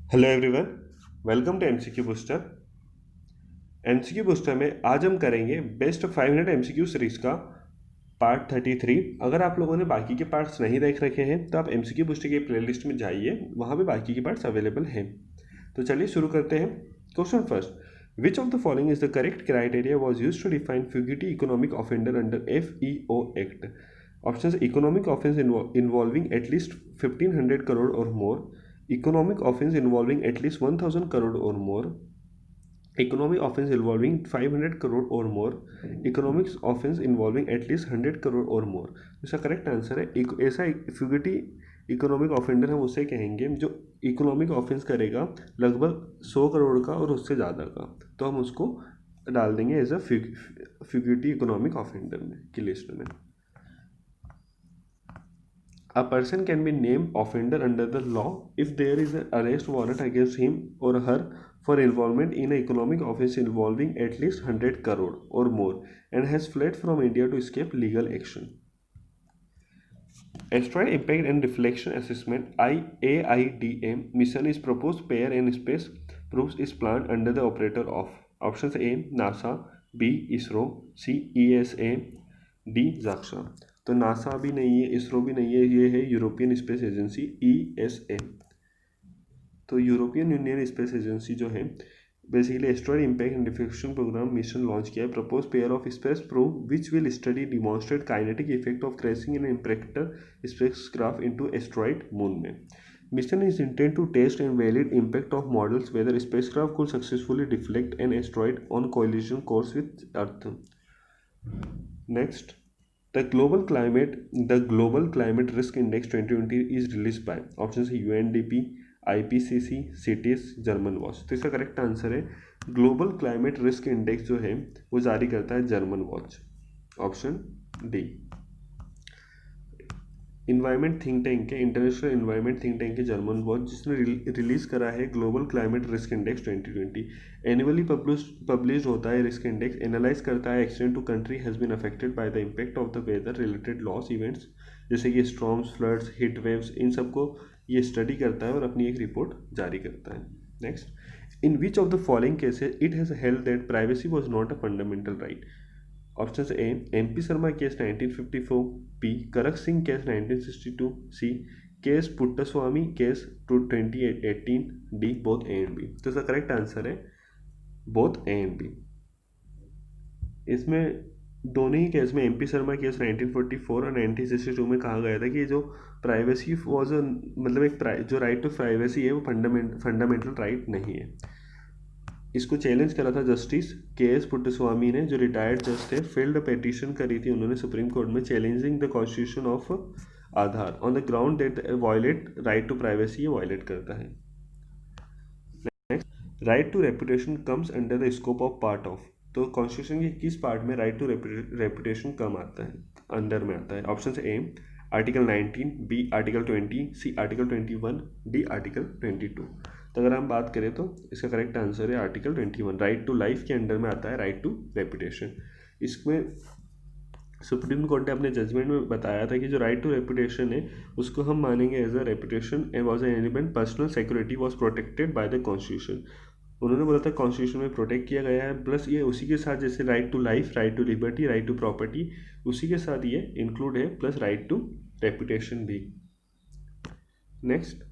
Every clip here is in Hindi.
Hello everyone, welcome to MCQ booster. MCQ booster में आज हम करेंगे बेस्ट 500 एमसीक्यू सीरीज का पार्ट 33। अगर आप लोगों ने बाकी के पार्ट्स नहीं देख रखे हैं तो आप एमसीक्यू बूस्टर की प्लेलिस्ट में जाइए, वहाँ पे बाकी के पार्ट्स अवेलेबल हैं। तो चलिए शुरू करते हैं। Question first, which of the following is the correct criteria was use to define fugitive economic offender under FEO act? Option: economic offence involving at least 1500 crore और more, economic offense involving at least 1000 crore or more, economic offense involving 500 crore or more, economic offense involving at least 100 crore or more। इसका करेक्ट आंसर है ऐसा फ्यूगिटी इकोनॉमिक ऑफेंडर हम उसे कहेंगे जो इकोनॉमिक ऑफेंस करेगा लगभग 100 करोड़ का और उससे ज़्यादा का, तो हम उसको डाल देंगे एज अ फ्यूगिटी इकोनॉमिक ऑफेंडर में की लिस्ट में। A person can be named offender under the law if there is an arrest warrant against him or her for involvement in an economic offense involving at least 100 crore or more and has fled from India to escape legal action. Asteroid Impact and Deflection Assessment AIDM mission is proposed pair and space proofs is planned under the operator of options A NASA, B ISRO, C ESA, D JAXA। तो नासा भी नहीं है, इसरो भी नहीं है, ये है यूरोपियन स्पेस एजेंसी ESA। तो यूरोपियन यूनियन स्पेस एजेंसी जो है basically asteroid impact and deflection programme mission launch किया है। Propose pair of space probe which will study demonstrate kinetic effect of crashing an impactor spacecraft into asteroid moon में। Mission is intended to test and validate impact of models whether spacecraft could successfully deflect an asteroid on collision course with Earth. Next, the Global Climate Risk Index 2020 is released by options UNDP, IPCC, CITES, German Watch. तो इसका करेक्ट आंसर है ग्लोबल क्लाइमेट रिस्क इंडेक्स जो है वो जारी करता है German Watch, option D. Environment think tank है, इंटरनेशनल इन्वायरमेंट थिंक टैंक है जर्मन वॉच, जिसने रिलीज करा है global climate risk index 2020। Annually publish होता है रिस्क इंडेक्स, एनालाइज करता है extent to country has been affected by the impact of the weather related loss events, जैसे कि स्टॉर्म्स, फ्लड्स, हीट वेव्स, इन सबको ये स्टडी करता है और अपनी एक रिपोर्ट जारी करता है। Next, in which of the following cases it has held that privacy was not a fundamental right? Option A MP Sharma case 1954, B Kharak Singh case 1962, C case Puttaswamy case 2018, D both A and B. तो इसका करेक्ट आंसर है बोथ ए एंड बी। इसमें दोनों ही केस में MP शर्मा केस 1944 और 1962 में कहा गया था कि जो प्राइवेसी वॉज मतलब जो राइट टू प्राइवेसी है वो फंडामेंटल राइट नहीं है। इसको चैलेंज करा था जस्टिस KS पुट्टस्वामी ने, जो रिटायर्ड जज थे। फील्ड पेटिशन करी थी उन्होंने सुप्रीम कोर्ट में challenging the constitution of Aadhaar on the ground that violate right to privacy, ये वायलेट करता है। Next, right to reputation comes under the scope of part of. तो कॉन्स्टिट्यूशन के किस पार्ट में राइट टू रेपुटेशन कम आता है, अंडर में आता है? Option A article 19, B article 20, C article 21, D article 22। तो अगर हम बात करें तो इसका करेक्ट आंसर है आर्टिकल 21। राइट टू लाइफ के अंडर में आता है राइट टू रेपुटेशन। इसमें सुप्रीम कोर्ट ने अपने जजमेंट में बताया था कि जो राइट टू रेपुटेशन है उसको हम मानेंगे as a reputation and was an element personal security was protected by the constitution. उन्होंने बोला था कॉन्स्टिट्यूशन में प्रोटेक्ट किया गया है, प्लस ये उसी के साथ जैसे right to life, right to liberty, right to property, उसी के साथ ये इंक्लूड है, प्लस राइट टू रेपुटेशन भी। Next,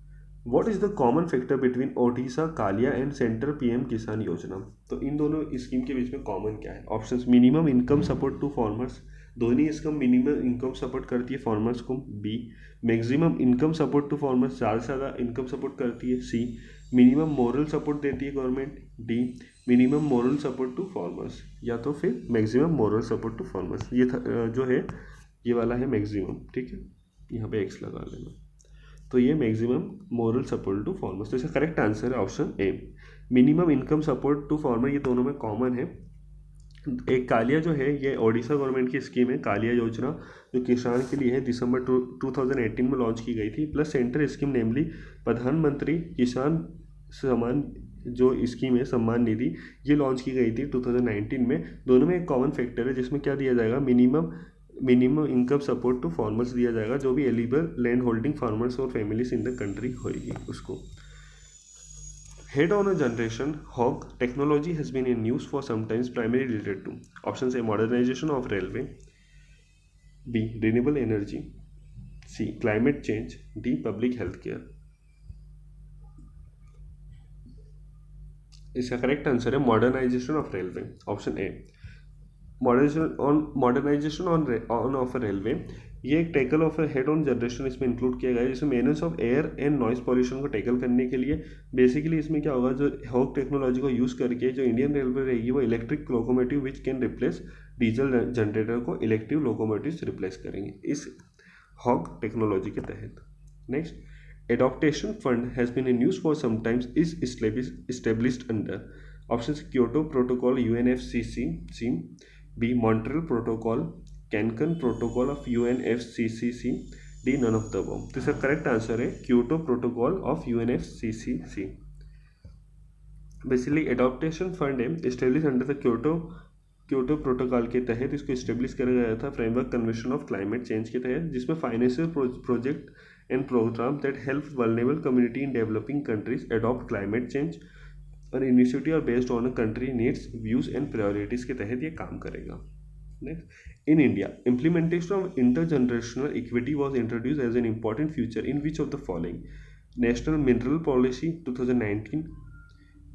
what is the common factor between Odisha Kalia and central PM Kisan योजना? तो इन दोनों स्कीम के बीच में कॉमन क्या है? Options minimum income support to farmers, दोनों स्कीम मिनिमम इनकम सपोर्ट करती है फार्मर्स को। B maximum income support to farmers, ज़्यादा से ज़्यादा इनकम सपोर्ट करती है। सी मिनिमम मोरल सपोर्ट देती है government. D minimum moral support to farmers, या तो फिर maximum moral support to farmers. ये जो है ये वाला है मैक्सिमम, ठीक है, यहाँ पे एक्स लगा लेना। तो ये maximum moral support to farmers. तो इसका करेक्ट आंसर है option A minimum income support to farmer. ये दोनों में कॉमन है। एक कालिया जो है ये ओडिशा गवर्नमेंट की स्कीम है, कालिया योजना, जो किसान के लिए है, दिसंबर 2018 में लॉन्च की गई थी। प्लस सेंट्रल स्कीम नेमली प्रधानमंत्री किसान सम्मान जो स्कीम है, सम्मान निधि, ये लॉन्च की गई थी 2019 में। दोनों में एक कॉमन फैक्टर है जिसमें क्या दिया जाएगा, minimum income support to farmers दिया जाएगा, जो भी एलिजिबल लैंड होल्डिंग फार्मर्स और फैमिलीज इन द कंट्री होएगी उसको। Head on a generation, hog technology has been in use for some times, primarily related to options A, modernization of railway, B, renewable energy, C, climate change, D, public health care. इसका करेक्ट आंसर है modernisation of railway, option A. Modernisation on of railway, ये एक tackle of head on generation इसमें इंक्लूड किया गया है, जिसमें maintenance of air and noise pollution को टैकल करने के लिए बेसिकली इसमें क्या होगा, जो हॉग टेक्नोलॉजी को यूज़ करके जो इंडियन रेलवे रहेगी वो electric locomotive which can replace diesel generator को इलेक्ट्रिक लोकोमोटिव्स रिप्लेस करेंगे इस हॉग टेक्नोलॉजी के तहत। Next, adaptation fund has been in use for some times, is established under options Kyoto Protocol UNFCCC, B, Montreal Protocol, Cancun Protocol of UNFCCC, D, none of the above. तो इसका करेक्ट आंसर है Kyoto Protocol of UNFCCC। Basically adaptation fund है establish under the Kyoto Protocol के तहत, इसको इस्टेब्लिश करा गया था framework convention of climate change के तहत, जिसमें financial project and programme that help vulnerable community in developing countries adopt climate change और initiative based on a country needs views and priorities के तहत ये काम करेगा। Next, in India implementation of intergenerational equity was introduce as an important future in which of the following? National mineral policy 2019,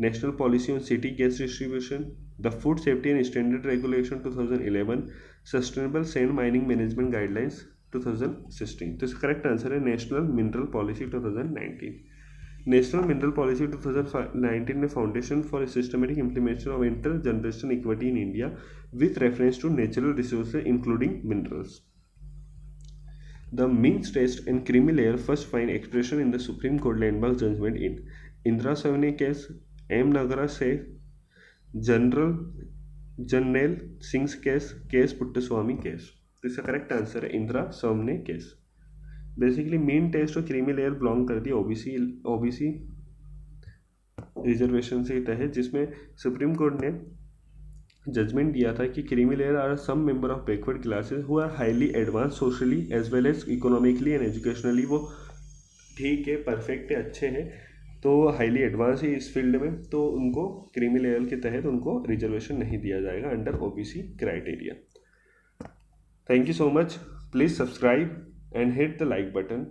National Policy on City Gas Distribution, the Food Safety and Standard Regulation 2011, Sustainable Sand Mining Management Guidelines 2016। तो इसका करेक्ट आंसर है national mineral policy 2019। National mineral policy 2019 ने foundation for systematic implementation of inter generation equity in India with reference to natural resources including minerals. The Minks test and creamy layer first find expression in the Supreme Court landmark judgment in Indira Savane case, M. Nagara से जर्नल सिंह केस पुट्टस्वामी केस। तो इसका करेक्ट आंसर है Indira Sawhney case. Basically means test और क्रीमी लेयर बिलोंग करती है ओबीसी रिजर्वेशन से तहत, जिसमें सुप्रीम कोर्ट ने जजमेंट दिया था कि creamy layer are some member of backward classes who are highly advance socially as well as economically and educationally. वो ठीक है, परफेक्ट है, अच्छे हैं, तो हाईली एडवांस है इस फील्ड में, तो उनको क्रीमी लेयर के तहत उनको रिजर्वेशन नहीं दिया जाएगा under OBC criteria. Thank you so much, please subscribe and hit the like button.